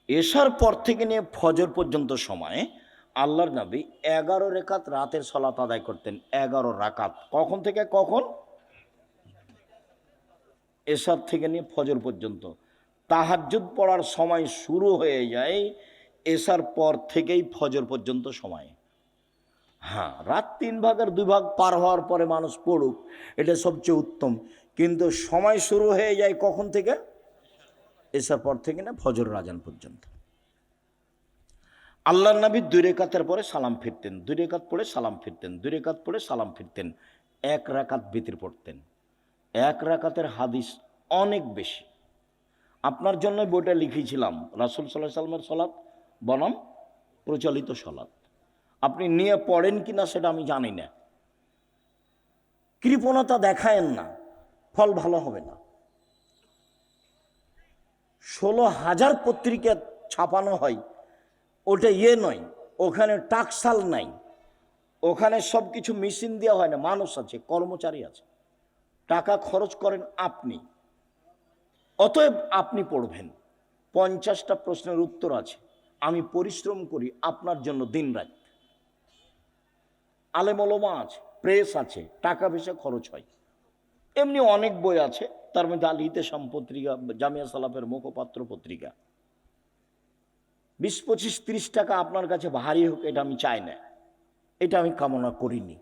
এশার পর থেকে নিয়ে ফজর পর্যন্ত সময়ে আল্লাহর নবী 11 রাকাত রাতের সালাত আদায় করতেন। 11 রাকাত। কখন থেকে কখন? এশার থেকে নিয়ে ফজর পর্যন্ত। তাহাজ্জুদ পড়ার সময় শুরু হয়ে যায় এশার পর থেকেই ফজর পর্যন্ত সময়। হ্যাঁ, রাত 3 ভাগের 2 ভাগ পার হওয়ার পরে মানুষ পড়ুক, এটা সবচেয়ে উত্তম। কিন্তু সময় শুরু হয়ে যায় কখন থেকে? এশার পর থেকে না ফজর আজান পর্যন্ত। আল্লাহর নবী 2 রাকাতের পরে সালাম ফিরতেন, 2 রাকাত পড়ে সালাম ফিরতেন, 2 রাকাত পড়ে সালাম ফিরতেন। 1 রাকাত বিতির পড়তেন। 1 রাকাতের হাদিস অনেক বেশি। আপনার জন্য বইটা লিখেছিলাম, রাসূল সাল্লাল্লাহু আলাইহি ওয়াসাল্লামের সালাত বনাম প্রচলিত সালাত। আপনি নিয়ে পড়েন কিনা সেটা আমি জানি না। কৃপণতা দেখায়েন না, ফল ভালো হবে না। 16,000 পত্রিকা ছাপানো হয়, ওটা নয়, ওখানে টাকসাল নাই, ওখানে সব কিছু মেশিন দেওয়া হয় না। মানুষ আছে, কর্মচারী আছে, টাকা খরচ করেন আপনি। অতএব আপনি পড়বেন। 50টা প্রশ্নের উত্তর আছে। আমি পরিশ্রম করি আপনার জন্য দিনরাত। আলেম ওলামা আছে, প্রেস আছে, টাকা পয়সা খরচ হয়। এমনি অনেক বই আছে, তার মধ্যে আল ইতিসাম পত্রিকা, জামিয়া সালাফের মুখপাত্র পত্রিকা। 20, 25, 30 টাকা আপনার কাছে ভারী হোক, এটা আমি চাই না, এটা আমি কামনা করিনি।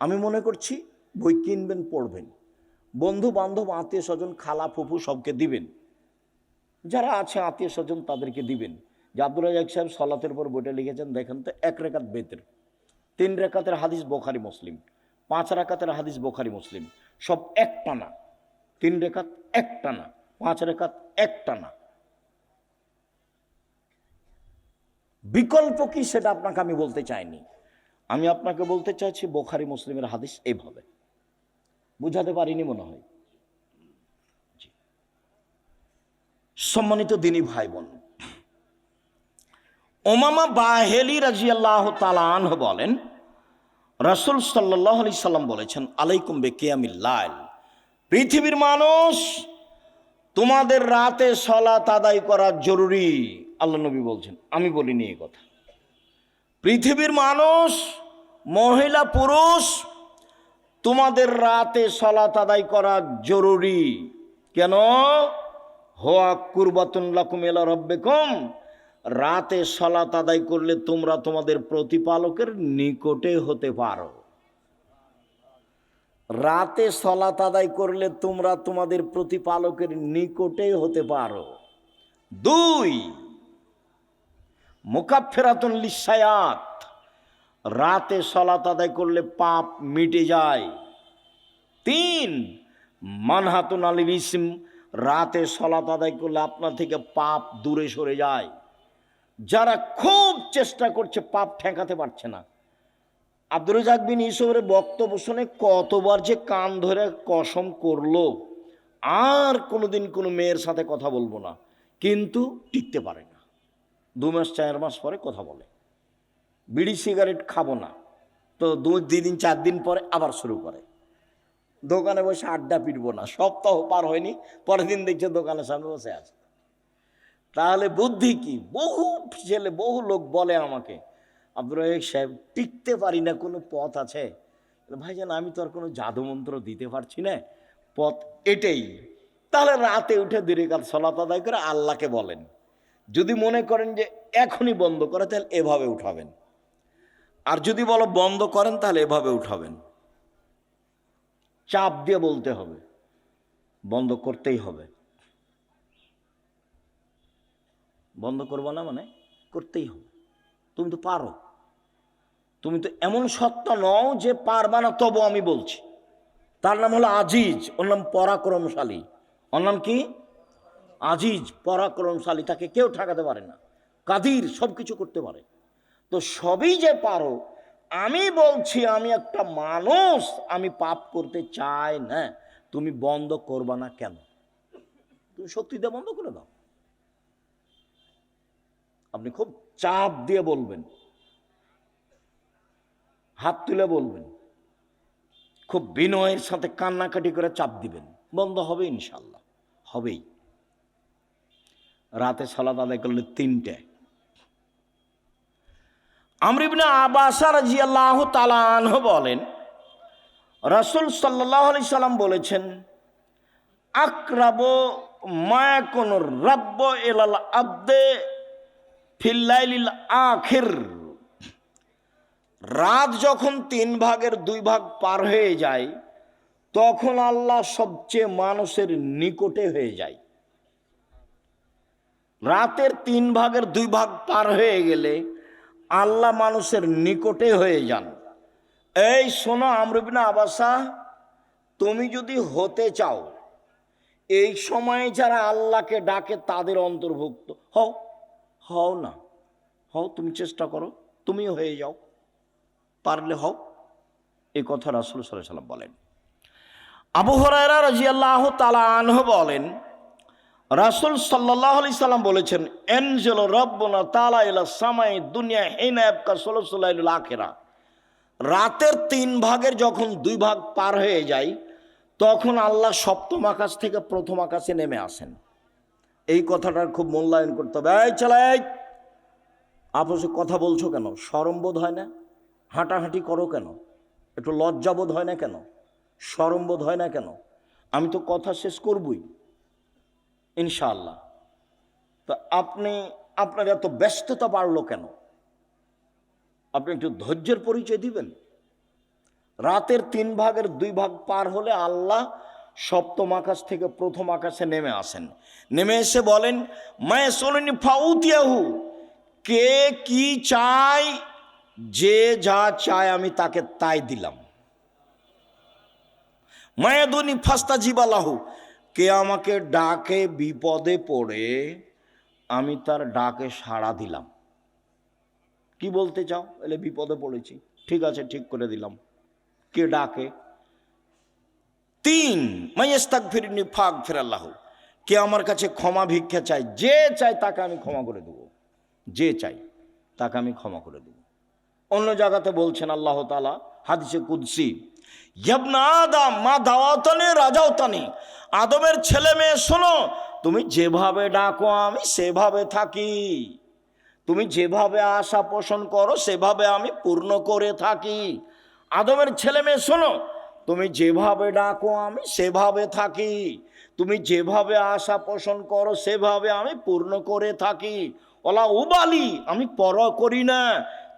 আমি মনে করছি বই কিনবেন, পড়বেন, বন্ধু বান্ধব আত্মীয় স্বজন খালা ফুফু সবকে দিবেন, যারা আছে আত্মীয় স্বজন তাদেরকে দিবেন। যে আব্দুল রাজ্জাক সাহেব সালাতের পর বইটা লিখেছেন, দেখেন তো, 1 রাকাত বেতের, 3 রাকাতের হাদিস বোখারি মুসলিম, 5 রাকাতের হাদিস বোখারি মুসলিম, সব একটানা। 3 রাকাত একটানা, 5 রাকাত একটানা। বিকল্প কি সেটা আপনাকে আমি বলতে চাইনি। আমি আপনাকে বলতে চাইছি বোখারি মুসলিমের হাদিস এইভাবে। বুঝাতে পারিনি মনে হয়। সম্মানিত দিনী ভাই বোন, উমামা বাহেলি রাদিয়াল্লাহু তাআলা আনহু বলেন, রাসূল সাল্লাল্লাহু আলাইহি সাল্লাম বলেছেন, আলাইকুম বিকিয়ামিল লাইল, পৃথিবীর মানুষ, তোমাদের রাতে সালাত আদায় করা জরুরি। আল্লাহ নবী বলছেন, আমি বলিনি এই কথা। পৃথিবীর মানুষ, মহিলা পুরুষ, তোমাদের রাতে সালাত আদায় করা জরুরি। কেন? হুয়া কুরবাতুন লাকুম ইলা রাব্বিকুম, রাতে সালাত আদায় করলে তোমরা তোমাদের প্রতিপালকের নিকটে হতে পারো। রাতে সালাত আদায় করলে তোমরা তোমাদের প্রতিপালকের নিকটে হতে পারো। 2, মুকাফফিরাতুন লিসায়াত, রাতে সালাত আদায় করলে পাপ মিটে যায়। 3, মানহাতুন আলিল ইসম, রাতে সালাত আদায় করলে আপনার থেকে পাপ দূরে সরে যায়। যারা খুব চেষ্টা করছে পাপ ঠেকাতে পারছে না, আব্দুর রাজ্জাক বিন ইউসুফের বক্তব্য শুনে কতবার যে কান ধরে কসম করলো আর কোনোদিন কোনো মেয়ের সাথে কথা বলবো না, কিন্তু টিকতে পারে না। 2 মাস 4 মাস পরে কথা বলে। বিড়ি সিগারেট খাবো না, তো 2 দিন 4 দিন পরে আবার শুরু করে। দোকানে বসে আড্ডা পিটবো না, সপ্তাহ পার হয়নি, পরের দিন দেখছে দোকানের সামনে বসে আছে। তাহলে বুদ্ধি কি? বহু ছেলে, বহু লোক বলে আমাকে, আব্দুর রাজ্জাক সাহেব টিকতে পারি না, কোনো পথ আছে? ভাইজান, আমি তো আর কোনো জাদুমন্ত্র দিতে পারছি না, পথ এটাই। তাহলে রাতে উঠে 2 রাকাত সালাত আদায় করে আল্লাহকে বলেন। যদি মনে করেন যে এখনই বন্ধ করে, তাহলে এভাবে উঠাবেন। আর যদি বলো বন্ধ করেন, তাহলে এভাবে উঠাবেন। চাপ দিয়ে বলতে হবে, বন্ধ করতেই হবে। বন্ধ করবো না মানে করতেই হবে। তুমি তো পারো, তুমি তো এমন সত্তা নও যে পারবা না, তবু আমি বলছি। তার নাম হলো আজিজ, ওর নাম পরাক্রমশালী। ওর নাম কি? আজিজ, পরাক্রমশালী, তাকে কেউ ঠেকাতে পারে না। কাদির, সব কিছু করতে পারে। তো সবই যে পারো, আমি বলছি আমি একটা মানুষ, আমি পাপ করতে চাই না, তুমি বন্ধ করবা না কেন? তুমি শক্তিতে বন্ধ করে দাও। আপনি খুব চাপ দিয়ে বলবেন, হাত তুলে বলবেন, খুব বিনয়ের সাথে কান্নাকাটি করে চাপ দিবেন, বন্ধ হবে ইনশাল্লাহ, হবেই। রাতে সালাত আদায় করলে 3টে। আমর ইবনে আব্বাস রাদিয়াল্লাহু তাআলা আনহু বলেন, রাসূল সাল্লাল্লাহু আলাইহি সাল্লাম বলেছেন, আকরাবু মা ইয়াকুনুর রাব্বু ইলাল আবদে ফিল লাইলিল আখির, রাত যখন 3 ভাগের 2 ভাগ পার হয়ে যায় তখন আল্লাহ সবচেয়ে মানুষের নিকটে হয়ে যায়। রাতের 3 ভাগের 2 ভাগ পার হয়ে গেলে আল্লাহ মানুষের নিকটে হয়ে যান। এই শোনো আমর ইবনে আবাসা, তুমি যদি হতে চাও এই সময়ে যারা আল্লাহকে ডাকে তাদের অন্তর্ভুক্ত হও, হও না হও, তুমি চেষ্টা করো, তুমিও হয়ে যাও, পারলে হও। এই কথা রাসূল সাল্লাল্লাহু আলাইহি ওয়াসাল্লাম বলেন। আবু হুরায়রা রাদিয়াল্লাহু তাআলা আনহু বলেন, রাসূল সাল্লাল্লাহু আলাইহি সাল্লাম বলেছেন, এনজিলু রাব্বুনা তাআলা ইলা সামাই দুনিয়া হিনা ইয়াবকা সুলুসুল লাইলুল আখিরা, রাতের 3 ভাগের যখন 2 ভাগ পার হয়ে যায় তখন আল্লাহ সপ্তম আকাশ থেকে প্রথম আকাশে নেমে আসেন। এই কথাটার খুব মূল্যায়ন করতে হবে। এই চালাই, আপসে কথা বলছো কেন? শরম বোধ হয় না? হাঁটাহাঁটি করো কেন? একটু লজ্জাবোধ হয় না কেন? শরম বোধ হয় না কেন? আমি তো কথা শেষ করবই ইনশাআল্লাহ। তো আপনার এত ব্যস্ততা বাড়লো কেন? আপনি একটু ধৈর্যের পরিচয় দিবেন। রাতের 3 ভাগের 2 ভাগ পার হলে আল্লাহ সপ্তম আকাশ থেকে প্রথম আকাশে নেমে আসেন। নেমে এসে বলেন, মায়ে সোলনি ফাউতিয়াহু, কে কি চায়, যে যা চায় আমি তাকে তাই দিলাম। মায়াদুনি ফাস্তা জিবালাহু, কে আমাকে ডাকে বিপদে পড়ে আমি তার ডাকে সাড়া দিলাম। কি বলতে চাও? এলে বিপদে পড়েছি, ঠিক আছে, ঠিক করে দিলাম। কে ডাকে? 3 মাইয়াস্তাগফিরনি ফাগফিরাল্লাহু, কে আমার কাছে ক্ষমা ভিক্ষা চায়, যে চাই তাকে আমি ক্ষমা করে দেব, যে চাই তাকে আমি ক্ষমা করে দেব। অন্য জায়গাতে বলছেন আল্লাহ তাআলা হাদিসে কুদসি, ইবনা আদম মা দাওয়াতানি রাজাওতানি, আদমের ছেলে মেয়ে শোনো, তুমি যেভাবে ডাকো আমি সেভাবে থাকি, তুমি যেভাবে আশা পোষণ করো সেভাবে আমি পূর্ণ করে থাকি। আদমের ছেলে মেয়ে শোনো, তুমি যেভাবে ডাকো আমি সেভাবে থাকি, তুমি যেভাবে আশা পোষণ করো সেভাবে আমি পূর্ণ করে থাকি। ওলা উবালি, আমি পরোয়া করি না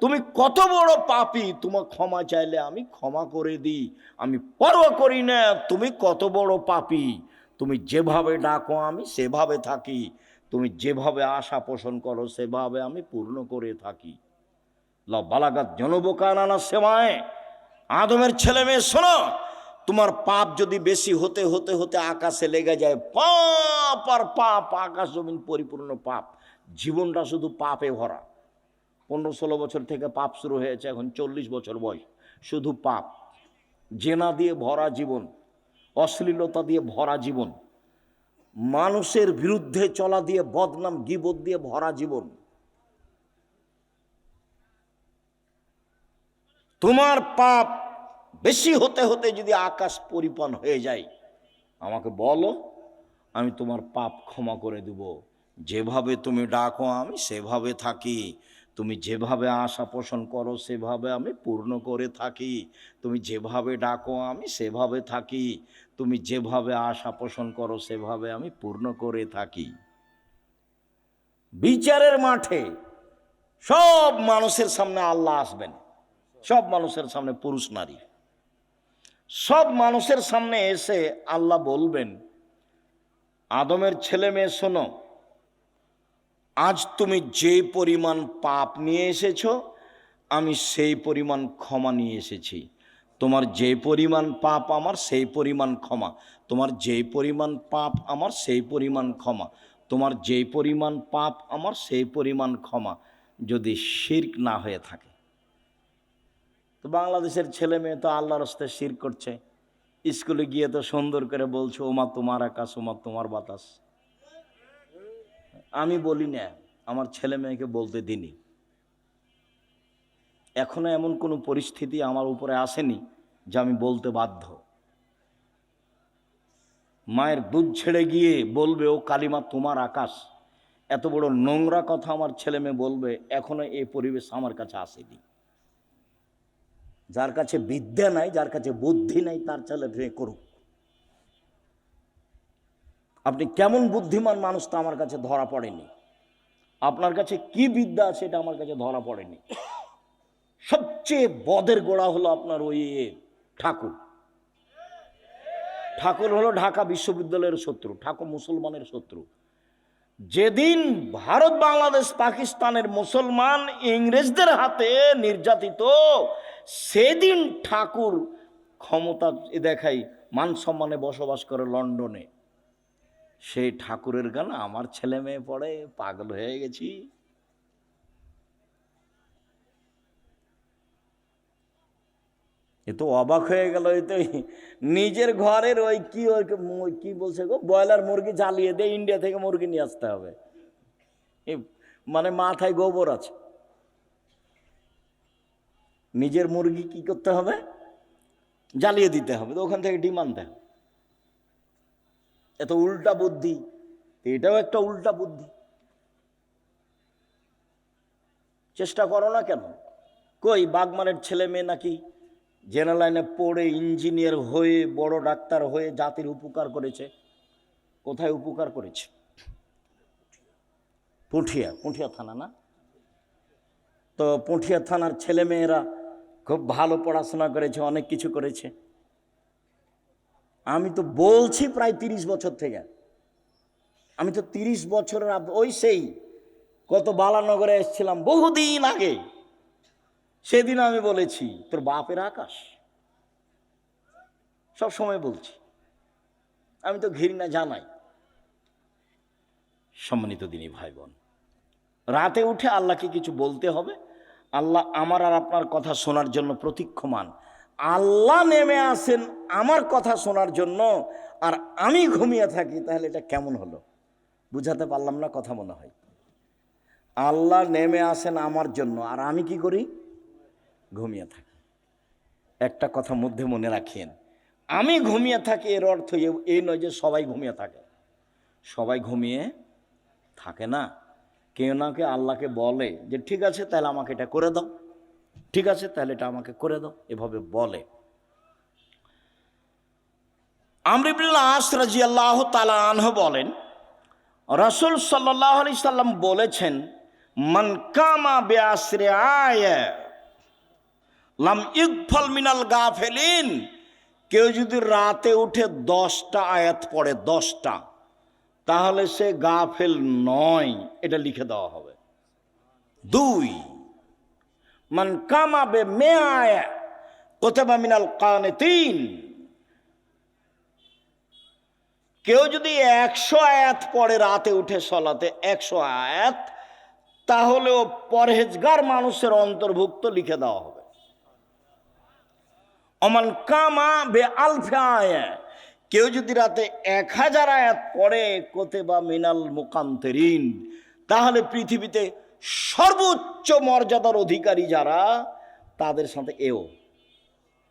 তুমি কত বড় পাপী, তোমার ক্ষমা চাইলে আমি ক্ষমা করে দিই, আমি পরোয়া করি না তুমি কত বড় পাপী, তুমি যেভাবে ডাকো আমি সেভাবে থাকি, তুমি যেভাবে আশা পোষণ করো সেভাবে আমি পূর্ণ করে থাকি। লা বালাগাত জনবকানানা সেমায়, আদমের ছেলে মেয়ে শোনো, তোমার পাপ যদি বেশি হতে হতে হতে আকাশে লেগে যায়, পাপ আর পাপ, আকাশ জমিন পরিপূর্ণ পাপ, জীবনটা শুধু পাপে ভরা। 15-16 বছর থেকে পাপ শুরু হয়েছে, এখন 40 বছর বয়স, শুধু পাপ, জেনা দিয়ে ভরা জীবন, অশ্লীলতা দিয়ে ভরা জীবন, মানুষের বিরুদ্ধে চলা দিয়ে, বদনাম গীবত দিয়ে ভরা জীবন। তোমার পাপ বেশি হতে হতে যদি আকাশ পরিপূর্ণ হয়ে যায়, আমাকে বলো, আমি তোমার পাপ ক্ষমা করে দেব। যেভাবে তুমি ডাকো আমি সেভাবে থাকি, তুমি যেভাবে আশা পোষণ করো সেভাবে আমি পূর্ণ করে থাকি, তুমি যেভাবে ডাকো আমি সেভাবে থাকি, তুমি যেভাবে আশা পোষণ করো সেভাবে আমি পূর্ণ করে থাকি। বিচারের মাঠে সব মানুষের সামনে আল্লাহ আসবেন, সব মানুষের সামনে, পুরুষ নারী সব মানুষের সামনে এসে আল্লাহ বলবেন, আদমের ছেলে মেয়ে শোনো, আজ তুমি যে পরিমাণ পাপ নিয়ে এসেছো আমি সেই পরিমাণ ক্ষমা নিয়ে এসেছি। তোমার যে পরিমাণ পাপ আমার সেই পরিমাণ ক্ষমা, তোমার যে পরিমাণ পাপ আমার সেই পরিমাণ ক্ষমা, তোমার যে পরিমাণ পাপ আমার সেই পরিমাণ ক্ষমা, যদি শিরক না হয়ে থাকে। তো বাংলাদেশের ছেলে মেয়ে তো আল্লাহর রাস্তায় শিরক করছে, স্কুলে গিয়ে তো সুন্দর করে বলছে ওমা তোমার আকাশ, ওমা তোমার বাতাস। আমি বলি না, আমার ছেলে মেয়েকে বলতে দিনি। এখনো এমন কোনো পরিস্থিতি আমার উপরে আসেনি যে আমি বলতে বাধ্য। মায়ের দুধ ছেড়ে গিয়ে বলবে ও কালিমা তোমার আকাশ, এত বড় নোংরা কথা আমার ছেলে মেয়ে বলবে, এখনো এই পরিবেশ আমার কাছে আসেনি। যার কাছে বিদ্যা নাই, যার কাছে বুদ্ধি নাই, তার ছেলে মেয়ে করুক। আপনি কেমন বুদ্ধিমান মানুষ তা আমার কাছে ধরা পড়েনি। আপনার কাছে কি বিদ্যা আছে এটা আমার কাছে ধরা পড়েনি। সবচেয়ে বদের গোড়া হলো আপনার ওই ঠাকুর। ঠাকুর হলো ঢাকা বিশ্ববিদ্যালয়ের শত্রু, ঠাকুর মুসলমানের শত্রু। যেদিন ভারত, বাংলাদেশ, পাকিস্তানের মুসলমান ইংরেজদের হাতে নির্যাতিত, সেদিন ঠাকুর ক্ষমতা দেখাই, মান সম্মানে বসবাস করে লন্ডনে। সেই ঠাকুরের গান আমার ছেলে মেয়ে পড়ে, পাগল হয়ে গেছি। এ তো অবাক হয়ে গেল। এই তো নিজের ঘরের ওই কি বলছে গো, ব্রয়লার মুরগি জ্বালিয়ে দিয়ে ইন্ডিয়া থেকে মুরগি নিয়ে আসতে হবে। মানে মাথায় গোবর আছে। নিজের মুরগি কি করতে হবে, জ্বালিয়ে দিতে হবে, তো ওখান থেকে ডিম আনতে হবে। এত উল্টা বুদ্ধি, এটাও একটা উল্টা বুদ্ধি। চেষ্টা করো না কেন? কই বাগমারের ছেলে মেয়ে নাকি জেনারেল লাইনে পড়ে ইঞ্জিনিয়ার হয়ে, বড় ডাক্তার হয়ে জাতির উপকার করেছে। কোথায় উপকার করেছে? পুঠিয়া থানা না? তো পুঠিয়া থানার ছেলে মেয়েরা খুব ভালো পড়াশোনা করেছে, অনেক কিছু করেছে। আমি তো বলছি প্রায় 30 বছর থেকে, আমি তো 30 বছরের ওই সেই কত বালানগরে এসেছিলাম বহুদিন আগে, সেদিন আমি বলেছি তোর বাপের আকাশ। সব সময় বলছি, আমি তো ঘৃণা জানাই। সম্মানিত দিনী ভাই বোন, রাতে উঠে আল্লাহকে কিছু বলতে হবে। আল্লাহ আমার আর আপনার কথা শোনার জন্য প্রতীক্ষমান। আল্লাহ নেমে আসেন আমার কথা শোনার জন্য, আর আমি ঘুমিয়ে থাকি, তাহলে এটা কেমন হলো? বুঝাতে পারলাম না কথা মনে হয়। আল্লাহ নেমে আসেন আমার জন্য, আর আমি কি করি? ঘুমিয়ে থাকি। একটা কথা মধ্যে মনে রাখেন, আমি ঘুমিয়ে থাকি এর অর্থ এই নয় যে সবাই ঘুমিয়ে থাকে। সবাই ঘুমিয়ে থাকে না। কেউ না কেউ আল্লাহকে বলে যে ঠিক আছে তাহলে আমাকে এটা করে দাও, ঠিক আছে তাহলে এটা আমাকে করে দাও, এভাবে বলে। আমর ইবনে আস রাদিয়াল্লাহু তাআলা আনহু বলেন, রাসূল সাল্লাল্লাহু আলাইহি সাল্লাম বলেছেন, মান কামা বিআসরি আয়া লাম ইগফাল মিনাল গাফিলিন। কেউ যদি রাতে উঠে 10টা আয়াত পড়ে, 10টা, তাহলে সে গাফেল নয়, এটা লিখে দেওয়া হবে। 2, মান কামা বে মিআয়া কুতিবা মিনাল কানিতিন। কেউ যদি 100 আয়াত পড়ে রাতে উঠে সলাতে, 100 আয়াত, তাহলেও পরহেজগার মানুষের অন্তর্ভুক্ত লিখে দেওয়া হবে। অমান কামা বে আলফে আয়া, কেউ যদি রাতে 1000 আয়াত পড়ে কুতিবা মিনাল মুকান্তিরিন, তাহলে পৃথিবীতে সর্বোচ্চ মর্যাদার অধিকারী যারা, তাদের সাথে এও